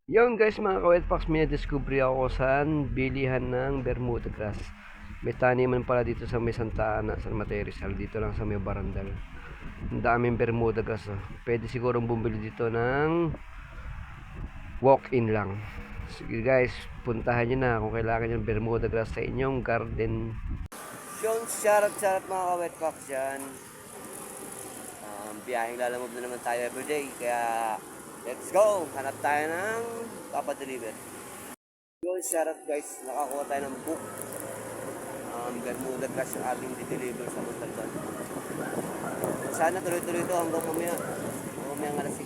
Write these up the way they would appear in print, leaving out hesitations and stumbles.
Yun guys mga ka-wetpacks, may na-discovery ako saan bilihan ng Bermuda grass. May taniman pala dito sa may Santa Ana, San Mateo Rizal, dito lang sa may Barandal. Ang daming Bermuda grass. Oh. Pwede sigurong bumili dito ng walk-in lang. Sige guys, puntahan nyo na kung kailangan yung Bermuda grass sa inyong garden. Yun, shoutout mga ka-wetpacks dyan. Biyaheng lalamove na naman tayo everyday, kaya let's go! Hanap tayo ng papadeliver. Yun, shoutout guys, nakakuha tayo ng book. Bermuda grass yung ating deliver sa Montalban. Sana tuloy-tuloy ito hanggang mamaya. Mamaya nga alas 5.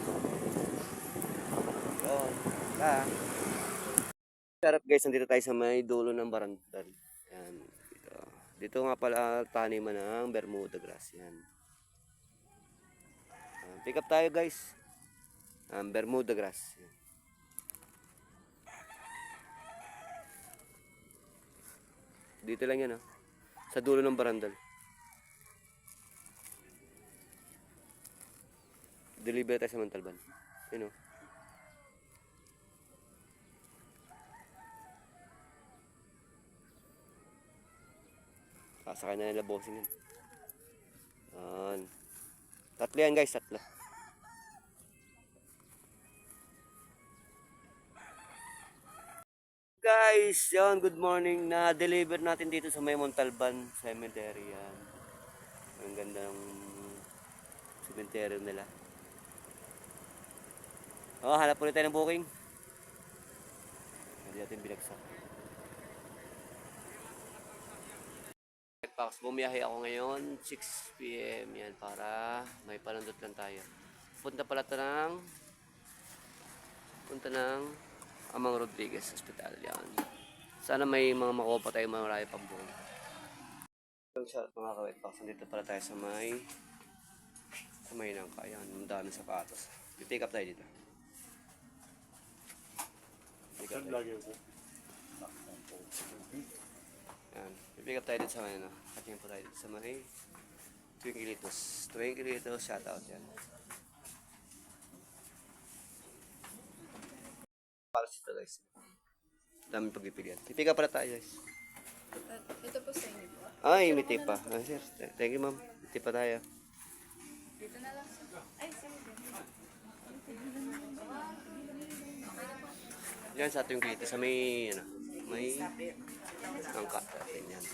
Yun, shoutout guys, nandito tayo sa may dulo ng Barandal. Yan, dito. Dito nga pala taniman ng Bermuda grass. Yan. Pick up tayo guys. Bermuda grass. Dito lang yan sa dulo ng Barandal. Deliver tayo sa Montalban. Yun sa kanya nila bossing yan. Tatlo yan guys, tatlo. Guys, yan, good morning. Na-deliver natin dito sa may Montalban Cemetery. Yan. Ang ganda ng cemetery nila. Hanap ulit tayo ng booking. Hindi natin binagsak. Bumiyahe ako ngayon, 6 PM. Yan, para may palandot lang tayo. Punta ng Amang Rodriguez Hospital. Yan. Sana may mga makuha pa tayo marami pang buhay. Shoutout mga ka-wetpacks. Nandito pala tayo sa may nangka. Yan, ang daming sapatos. I-pick up tayo dito. Yan, i-pick up tayo dito sa may katingin po tayo dito sa may Twinklitos. Shoutout yan. Para sito guys. Daming pagpipilian. I-pick up pala tayo guys. Ito po sa inyo po. Ay, may tip pa. Sir. Thank you ma'am. May tip pa tayo. Dito na lang sir. Ay, sige. Yan sa ating kita sa may angka. Yan.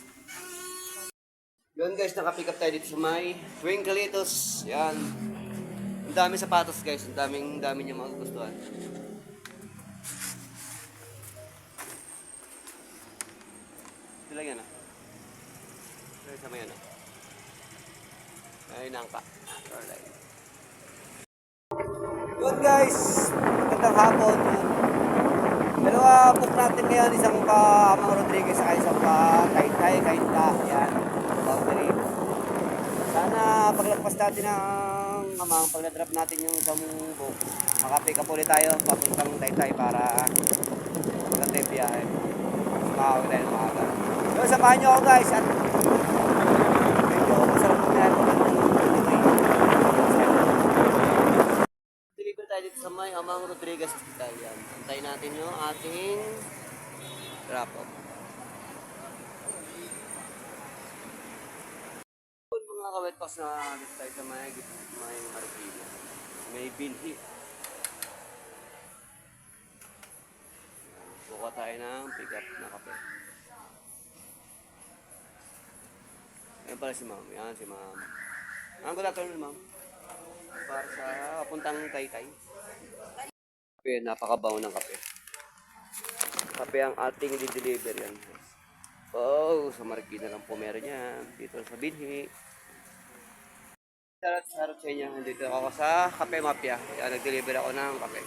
Yun guys, nakapick up tayo dito sa may Twinklitos. Yan. Ang daming sapatos guys. Ang dami niya magugustuhan. Ito lang yan Ito sa may ay nangka. Alright. Yun guys, magandang hapon. Dalawa book natin ngayon, isang pa Amang Rodriguez at isang pa Taytay, Kainta. Yan, boundary. Sana paglagpas natin ng Amang, pag na-drop natin yung isang book, makapick up ulit tayo papuntang Taytay para maganda yung biyahe. Makakawin tayo ng maaga. So, samahan nyo ako guys at medyo masarap po na deliver tayo dito sa may Amang Rodriguez Hospital. Yan. Antayin natin yung ating drop-off. Mga ka-wetpacks na dito tayo sa may Marikina. May binhi. Buka tayo ng pick-up na kape. Ayan pala si ma'am. Yan si ma'am. Ang good afternoon ma'am. Para sa papuntang Taytay. Kape, napakabaho ng kape. Kape ang ating i-deliver yan. Sa Marikina lang po meron yan. Dito sa binhi. Sarap sa inyo. Dito ako sa Kape Mafia. Yan, nag-deliver ako ng kape.